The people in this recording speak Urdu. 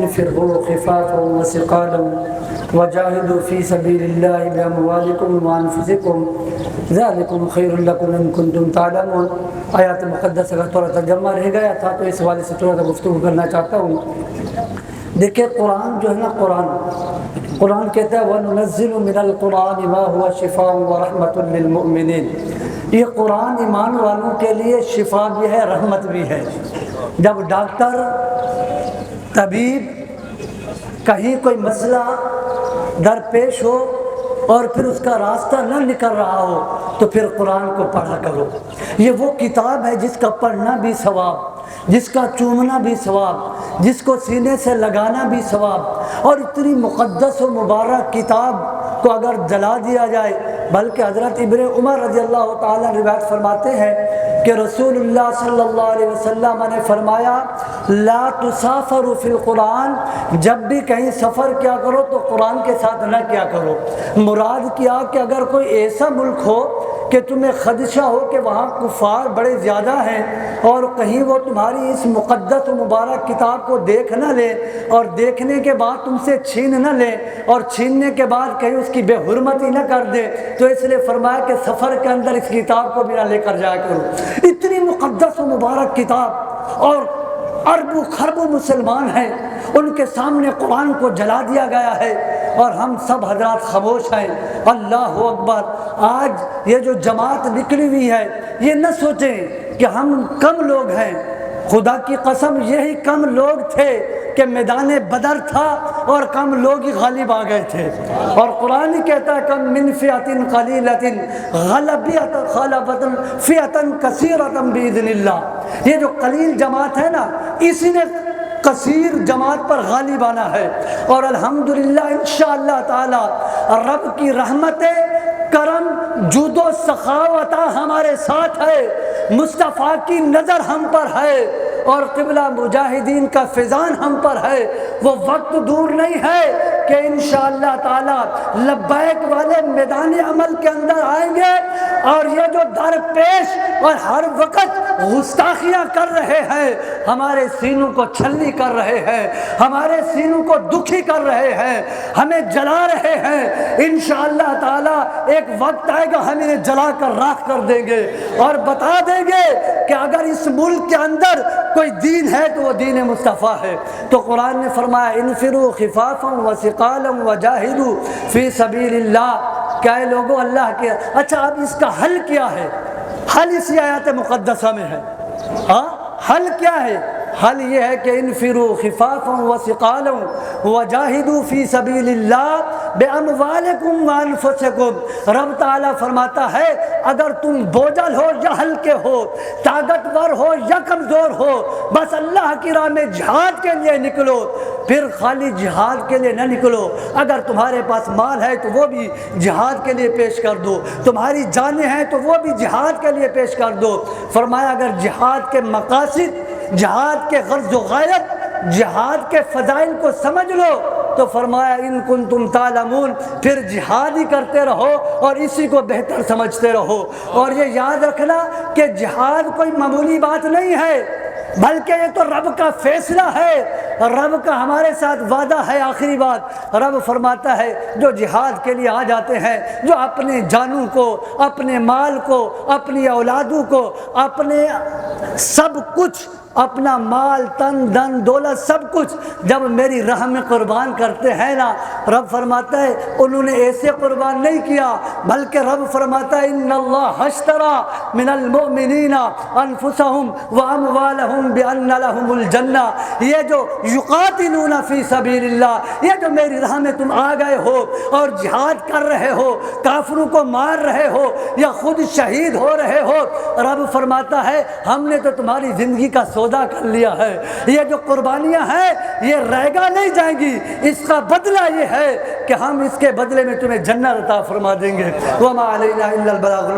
انفروا خفافا وثقالا وجاهدوا في سبيل الله بأموالكم وأنفسكم ذلكم خير لكم إن كنتم تعلمون۔ آیات مقدسہ کا تھوڑا ترجمہ رہ گیا تھا تو اس حوالے سے تھوڑا سا گفتگو کرنا چاہتا ہوں۔ دیکھیں قرآن جو ہے نا، قرآن کہتا ہے وَنُنَزِّلُ مِنَ الْقُرْآنِ مَا هُوَ شِفَاءٌ وَرَحْمَةٌ لِّلْمُؤْمِنِينَ، یہ قرآن ایمان والوں کے لیے شفا بھی ہے، رحمت بھی ہے۔ جب ڈاکٹر، طبیب کہیں کوئی مسئلہ درپیش ہو اور پھر اس کا راستہ نہ نکل رہا ہو تو پھر قرآن کو پڑھا کرو۔ یہ وہ کتاب ہے جس کا پڑھنا بھی ثواب، جس کا چومنا بھی ثواب، جس کو سینے سے لگانا بھی ثواب۔ اور اتنی مقدس و مبارک کتاب کو اگر جلا دیا جائے، بلکہ حضرت ابن عمر رضی اللہ تعالیٰ روایت فرماتے ہیں کہ رسول اللہ صلی اللہ علیہ وسلم نے فرمایا لا تسافروا فی القرآن، جب بھی کہیں سفر کیا کرو تو قرآن کے ساتھ نہ کیا کرو۔ مراد کیا کہ اگر کوئی ایسا ملک ہو کہ تمہیں خدشہ ہو کہ وہاں کفار بڑے زیادہ ہیں اور کہیں وہ تمہاری اس مقدس و مبارک کتاب کو دیکھ نہ لے اور دیکھنے کے بعد تم سے چھین نہ لے اور چھیننے کے بعد کہیں اس کی بے حرمتی نہ کر دے، تو اس لیے فرمایا کہ سفر کے اندر اس کتاب کو بھی نہ لے کر جایا کرو۔ اتنی مقدس و مبارک کتاب، اور اربوں خربوں مسلمان ہیں، ان کے سامنے قرآن کو جلا دیا گیا ہے اور ہم سب حضرات خاموش ہیں۔ اللہ اکبر۔ آج یہ جو جماعت نکلی ہوئی ہے، یہ نہ سوچیں کہ ہم کم لوگ ہیں، خدا کی قسم یہی کم لوگ تھے کہ میدان بدر تھا اور کم لوگ ہی غالب آ گئے تھے۔ اور قرآن ہی کہتا ہے کم من فئۃ قلیلۃ غلبت فئۃ کثیرۃ باذن اللہ۔ یہ جو قلیل جماعت ہے نا، اسی نے کثیر جماعت پر غالب آنا ہے۔ اور الحمدللہ انشاءاللہ تعالی رب کی رحمت، کرم، جود و سخاوت ہمارے ساتھ ہے، مصطفیٰ کی نظر ہم پر ہے اور قبلہ مجاہدین کا فیضان ہم پر ہے۔ وہ وقت دور نہیں ہے کہ انشاءاللہ تعالی لبیک والے میدان عمل کے اندر آئیں گے، اور یہ جو درپیش اور ہر وقت گستاخیاں کر رہے ہیں، ہمارے سینوں کو چھلنی کر رہے ہیں، ہمارے سینوں کو دکھی کر رہے ہیں، ہمیں جلا رہے ہیں، انشاءاللہ تعالی ایک وقت آئے گا ہم انہیں جلا کر راکھ کر دیں گے اور بتا دیں گے کہ اگر اس ملک کے اندر کوئی دین ہے تو وہ دین مصطفیٰ ہے۔ تو قرآن نے فرمایا انفروا خفافا وثقالا وجاہدوا فی سبیل اللہ۔ کیا ہے لوگوں اللہ کے، اچھا اب اس کا حل کیا ہے؟ حل اسی آیات مقدسہ میں ہے۔ حل کیا ہے؟ حل یہ ہے کہ انفروا خفافا وثقالا وجاہدوا فی سبیل اللہ باموالکم وانفسکم۔ رب تعالیٰ فرماتا ہے اگر تم بوجھل ہو یا ہلکے ہو، طاقتور ہو یا کمزور ہو، بس اللہ کی راہ میں جہاد کے لیے نکلو۔ پھر خالی جہاد کے لیے نہ نکلو، اگر تمہارے پاس مال ہے تو وہ بھی جہاد کے لیے پیش کر دو، تمہاری جانیں ہیں تو وہ بھی جہاد کے لیے پیش کر دو۔ فرمایا اگر جہاد کے مقاصد، جہاد کے غرض و غایت، جہاد کے فضائل کو سمجھ لو تو فرمایا ان کنتم تعلمون، پھر جہاد ہی کرتے رہو اور اسی کو بہتر سمجھتے رہو۔ اور یہ یاد رکھنا کہ جہاد کوئی معمولی بات نہیں ہے، بلکہ یہ تو رب کا فیصلہ ہے، رب کا ہمارے ساتھ وعدہ ہے۔ آخری بات رب فرماتا ہے جو جہاد کے لیے آ جاتے ہیں، جو اپنے جانوں کو، اپنے مال کو، اپنی اولادوں کو، اپنے سب کچھ، اپنا مال، تن، دن، دولت، سب کچھ جب میری راہ میں قربان کرتے ہیں نا، رب فرماتا ہے انہوں نے ایسے قربان نہیں کیا، بلکہ رب فرماتا ہے ان اللہ اشترى من المؤمنین انفسهم واموالهم بان لهم الجنہ۔ یہ جو یقاتلون فی سبیل اللہ، یہ جو میری راہ میں تم آ گئے ہو اور جہاد کر رہے ہو، کافروں کو مار رہے ہو یا خود شہید ہو رہے ہو، رب فرماتا ہے ہم نے تو تمہاری زندگی کا سودا کر لیا ہے۔ یہ جو قربانیاں ہیں یہ رائگاں نہیں جائیں گی، اس کا بدلہ یہ ہے کہ ہم اس کے بدلے میں تمہیں جنت عطا فرما دیں گے۔ وما علینا الا البلاغ۔